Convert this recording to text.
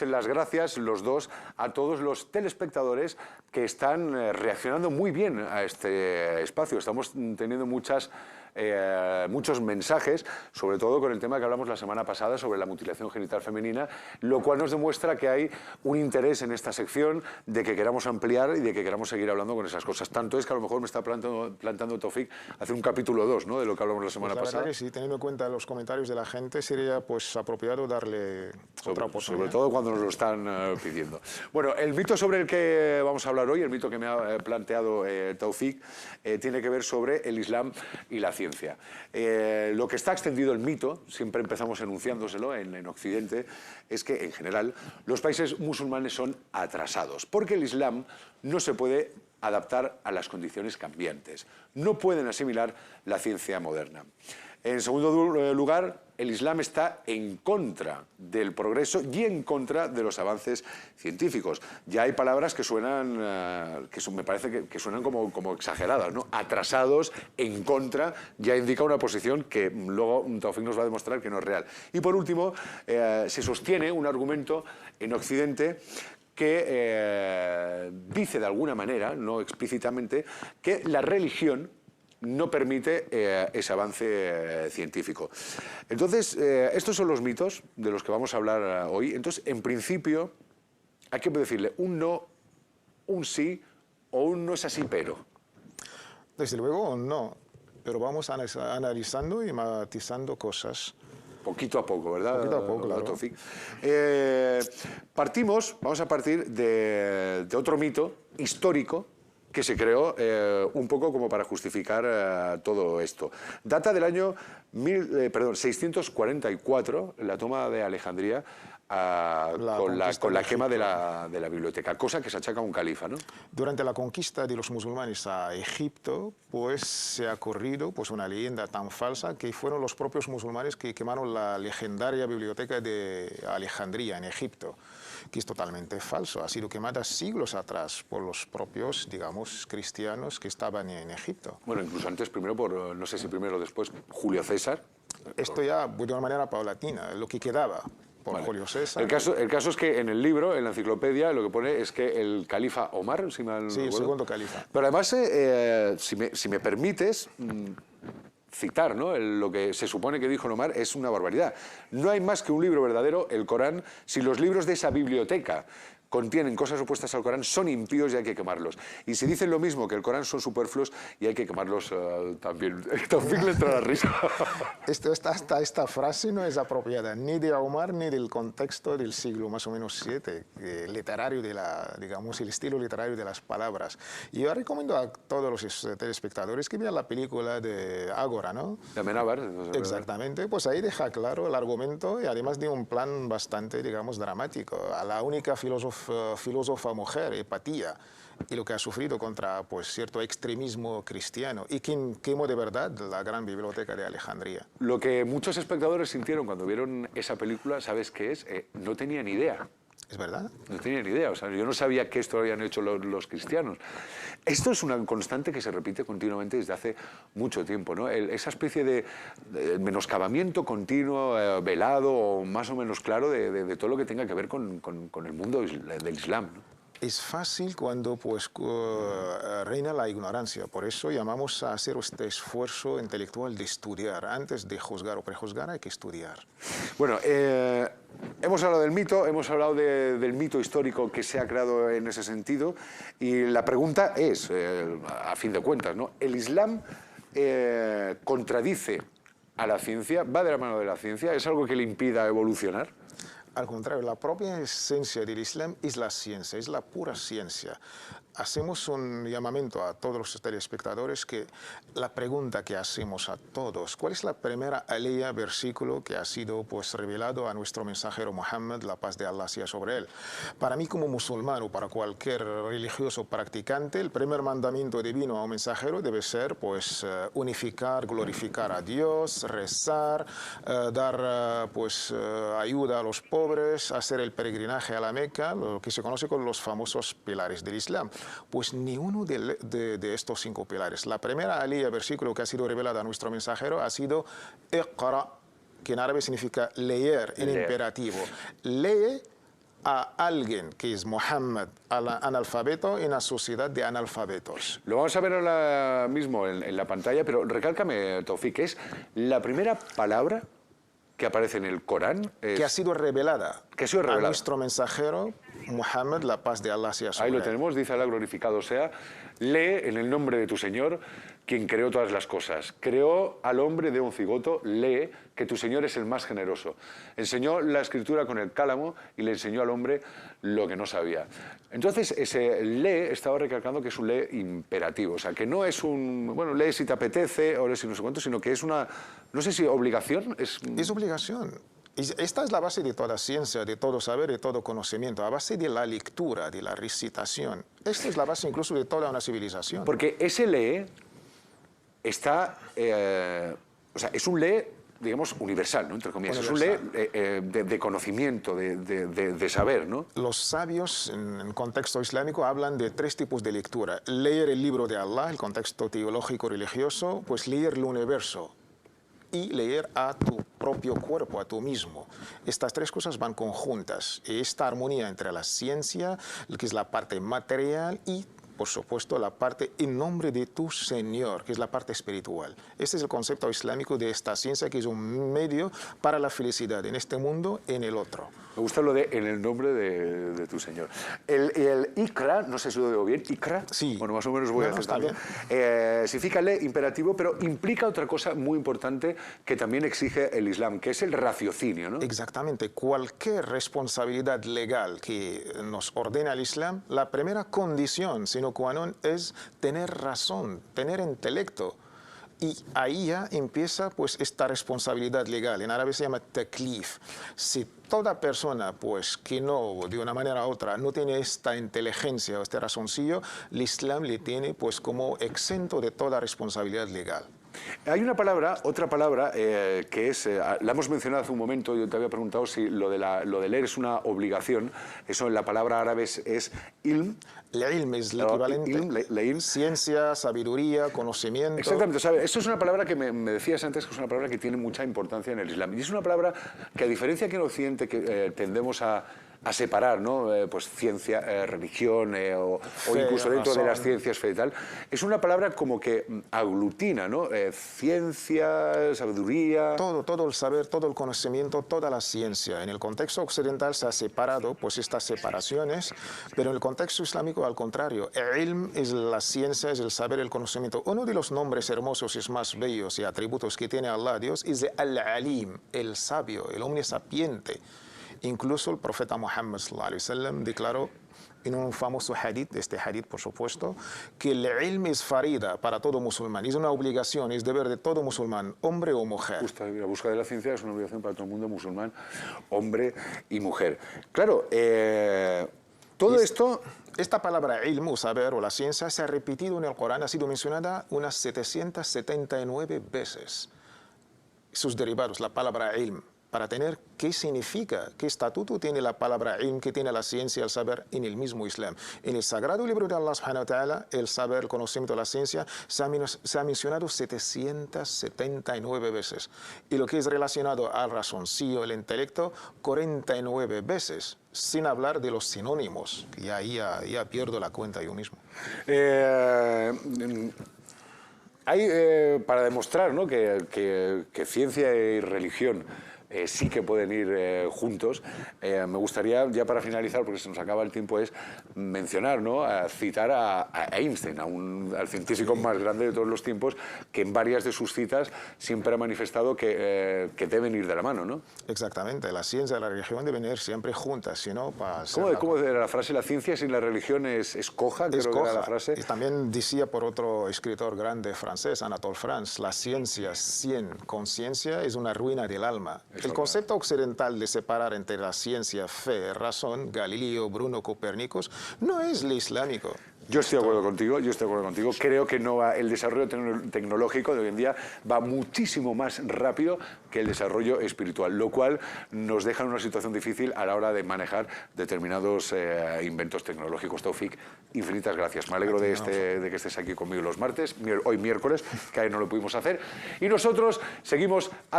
Las gracias, los dos, a todos los telespectadores que están reaccionando muy bien a este espacio. Estamos teniendo muchos mensajes, sobre todo con el tema que hablamos la semana pasada sobre la mutilación genital femenina, lo cual nos demuestra que hay un interés en esta sección de que queramos ampliar y de que queramos seguir hablando con esas cosas. Tanto es que a lo mejor me está plantando Taufik hacer un capítulo 2, ¿no?, de lo que hablamos la semana pasada. La verdad que sí, teniendo en cuenta los comentarios de la gente, sería pues apropiado darle otra oportunidad. Sobre todo cuando nos lo están pidiendo. Bueno, el mito sobre el que vamos a hablar hoy, el mito que me ha planteado Taufik, tiene que ver sobre el Islam y la ciencia. Lo que está extendido el mito, siempre empezamos enunciándoselo en Occidente, es que en general los países musulmanes son atrasados, porque el Islam no se puede adaptar a las condiciones cambiantes, no pueden asimilar la ciencia moderna. En segundo lugar, el Islam está en contra del progreso y en contra de los avances científicos. Ya hay palabras que suenan, me parece que suenan como exageradas, ¿no? Atrasados, en contra, ya indica una posición que luego Taufik nos va a demostrar que no es real. Y por último, se sostiene un argumento en Occidente que dice de alguna manera, no explícitamente, que la religión no permite ese avance científico. Entonces, estos son los mitos de los que vamos a hablar hoy. Entonces, en principio, hay que decirle un no, un sí o un no es así, pero. Desde luego, no. Pero vamos analizando y matizando cosas. Poquito a poco, ¿verdad? Poquito a poco, claro. Vamos a partir de otro mito histórico que se creó un poco como para justificar todo esto. Data del año 644, la toma de Alejandría, con la quema de la biblioteca, cosa que se achaca a un califa, ¿no? Durante la conquista de los musulmanes a Egipto, pues se ha corrido pues, una leyenda tan falsa que fueron los propios musulmanes que quemaron la legendaria biblioteca de Alejandría en Egipto, que es totalmente falso. Ha sido quemada siglos atrás por los propios, digamos, cristianos que estaban en Egipto. Bueno, incluso antes, primero por, no sé si primero o después, Julio César. Esto ya de una manera paulatina, lo que quedaba. Vale. Julio César. El caso es que en el libro, en la enciclopedia, lo que pone es que el califa Omar, si mal no sí, el segundo califa. Pero además, si me permites citar, ¿no?, lo que se supone que dijo Omar es una barbaridad. No hay más que un libro verdadero, el Corán. Si los libros de esa biblioteca contienen cosas opuestas al Corán, son impíos y hay que quemarlos. Y si dicen lo mismo, que el Corán son superfluos y hay que quemarlos también. También le entra la risa. Esta frase no es apropiada ni de Omar ni del contexto del siglo más o menos 7, literario digamos, el estilo literario de las palabras. Y yo recomiendo a todos los telespectadores que vean la película de Ágora, ¿no? De Amenábar. Exactamente, pues ahí deja claro el argumento y además de un plan bastante, digamos, dramático. A la única filósofa mujer, Hipatía, y lo que ha sufrido contra pues, cierto extremismo cristiano, y quien quemó de verdad la gran biblioteca de Alejandría. Lo que muchos espectadores sintieron cuando vieron esa película, ¿sabes qué es? No tenían idea. ¿Es verdad? No tenía ni idea, o sea, yo no sabía que esto lo habían hecho los cristianos. Esto es una constante que se repite continuamente desde hace mucho tiempo, ¿no? Esa especie de menoscabamiento continuo, velado o más o menos claro de todo lo que tenga que ver con el mundo del Islam, ¿no? Es fácil cuando pues, reina la ignorancia, por eso llamamos a hacer este esfuerzo intelectual de estudiar. Antes de juzgar o prejuzgar hay que estudiar. Bueno, hemos hablado del mito, hemos hablado del mito histórico que se ha creado en ese sentido, y la pregunta es, a fin de cuentas, ¿no?, ¿el Islam contradice a la ciencia? ¿Va de la mano de la ciencia? ¿Es algo que le impida evolucionar? Al contrario, la propia esencia del Islam es la ciencia, es la pura ciencia. Hacemos un llamamiento a todos los telespectadores que la pregunta que hacemos a todos, ¿cuál es la primera alea, versículo que ha sido pues, revelado a nuestro mensajero Muhammad, la paz de Allah sea sobre él? Para mí como musulmán o para cualquier religioso practicante, el primer mandamiento divino a un mensajero debe ser pues, unificar, glorificar a Dios, rezar, dar pues, ayuda a los pobres, hacer el peregrinaje a la Meca, lo que se conoce con los famosos pilares del Islam. Pues ni uno de estos 5 pilares. La primera alía, versículo que ha sido revelada a nuestro mensajero ha sido Iqra, que en árabe significa leer en imperativo. Lee a alguien que es Mohammed analfabeto en una sociedad de analfabetos. Lo vamos a ver ahora mismo en la pantalla, pero recálcame, Taufik, es la primera palabra que aparece en el Corán. Que ha sido revelada, que ha sido revelada a nuestro mensajero, Muhammad, la paz de Allah sea sobre Ahí lo él. tenemos, dice Alá glorificado sea, lee en el nombre de tu Señor, quien creó todas las cosas. Creó al hombre de un cigoto, lee que tu Señor es el más generoso. Enseñó la escritura con el cálamo y le enseñó al hombre lo que no sabía. Entonces, ese lee estaba recalcando que es un lee imperativo, o sea, que no es un, bueno, lee si te apetece o lee si no sé cuánto, sino que es una, no sé si obligación. Es obligación. Esta es la base de toda ciencia, de todo saber, de todo conocimiento, a base de la lectura, de la recitación. Esta es la base incluso de toda una civilización. Porque ese lee está, o sea, es un lee, digamos, universal, ¿no? Entre comillas. Universal. Es un lee de conocimiento, de saber, ¿no? Los sabios, en contexto islámico, hablan de tres tipos de lectura. Leer el libro de Allah, el contexto teológico religioso, pues leer el universo y leer a tu propio cuerpo, a tú mismo. Estas tres cosas van conjuntas. Y esta armonía entre la ciencia, que es la parte material, y por supuesto, la parte en nombre de tu Señor, que es la parte espiritual. Este es el concepto islámico de esta ciencia, que es un medio para la felicidad en este mundo, en el otro. Me gusta lo de en el nombre de tu Señor. El Ikra, no sé si lo digo bien, Ikra. Sí. Bueno, más o menos voy a aceptarlo. Significa le imperativo, pero implica otra cosa muy importante que también exige el Islam, que es el raciocinio, ¿no? Exactamente. Cualquier responsabilidad legal que nos ordena el Islam, la primera condición, sino qua non, es tener razón, tener intelecto. Y ahí ya empieza pues esta responsabilidad legal. En árabe se llama taklif. Si toda persona pues que no, de una manera u otra, no tiene esta inteligencia o este razoncillo, el Islam le tiene pues como exento de toda responsabilidad legal. Hay una palabra, otra palabra, que es, la hemos mencionado hace un momento, yo te había preguntado si lo de leer es una obligación. Eso en la palabra árabe es ilm. El ilm es el equivalente. Ciencia, sabiduría, conocimiento. Exactamente. ¿Sabes? Esto es una palabra que me decías antes, que es una palabra que tiene mucha importancia en el Islam. Y es una palabra que, a diferencia que en Occidente que, tendemos a separar, ¿no? Pues ciencia, religión o incluso dentro de las ciencias fe y tal, es una palabra como que aglutina, ¿no? Ciencia, sabiduría... Todo el saber, todo el conocimiento, toda la ciencia. En el contexto occidental se ha separado pues estas separaciones, pero en el contexto islámico al contrario. El ilm es la ciencia, es el saber, el conocimiento. Uno de los nombres hermosos y más bellos y atributos que tiene Allah, Dios, es Al-Alim, el sabio, el omnisapiente. Incluso el profeta Muhammad sallallahu alaihi wasallam declaró en un famoso hadith, este hadith por supuesto, que el ilm es farida para todo musulmán, es una obligación, es deber de todo musulmán, hombre o mujer. Justo, la búsqueda de la ciencia es una obligación para todo el mundo musulmán, hombre y mujer. Claro, todo esto... Esta palabra ilm o saber o la ciencia se ha repetido en el Corán, ha sido mencionada unas 779 veces. Sus derivados, la palabra ilm. Para tener qué significa, qué estatuto tiene la palabra ilm, que tiene la ciencia, el saber en el mismo Islam. En el sagrado libro de Allah subhanahu wa ta'ala, el saber, el conocimiento, la ciencia, se ha mencionado 779 veces. Y lo que es relacionado al razoncillo, el intelecto, 49 veces. Sin hablar de los sinónimos, que ya pierdo la cuenta yo mismo. Hay, para demostrar, ¿no?, que ciencia y religión sí que pueden ir juntos, me gustaría, ya para finalizar, porque se nos acaba el tiempo, es mencionar, ¿no?, citar a Einstein, al científico más grande de todos los tiempos, que en varias de sus citas siempre ha manifestado que deben ir de la mano, ¿no? Exactamente, la ciencia y la religión deben ir siempre juntas, si no para... ¿Cómo era la frase? La ciencia sin la religión es coja, creo que era la frase. Y también decía por otro escritor grande francés, Anatole France, la ciencia sin conciencia es una ruina del alma. El concepto occidental de separar entre la ciencia, fe, razón, Galileo, Bruno, Copérnicos, no es el islámico. Yo estoy de acuerdo contigo, Creo que el desarrollo tecnológico de hoy en día va muchísimo más rápido que el desarrollo espiritual, lo cual nos deja en una situación difícil a la hora de manejar determinados inventos tecnológicos. Taufik, infinitas gracias. Me alegro de que estés aquí conmigo los martes, hoy miércoles, que ayer no lo pudimos hacer. Y nosotros seguimos adelante.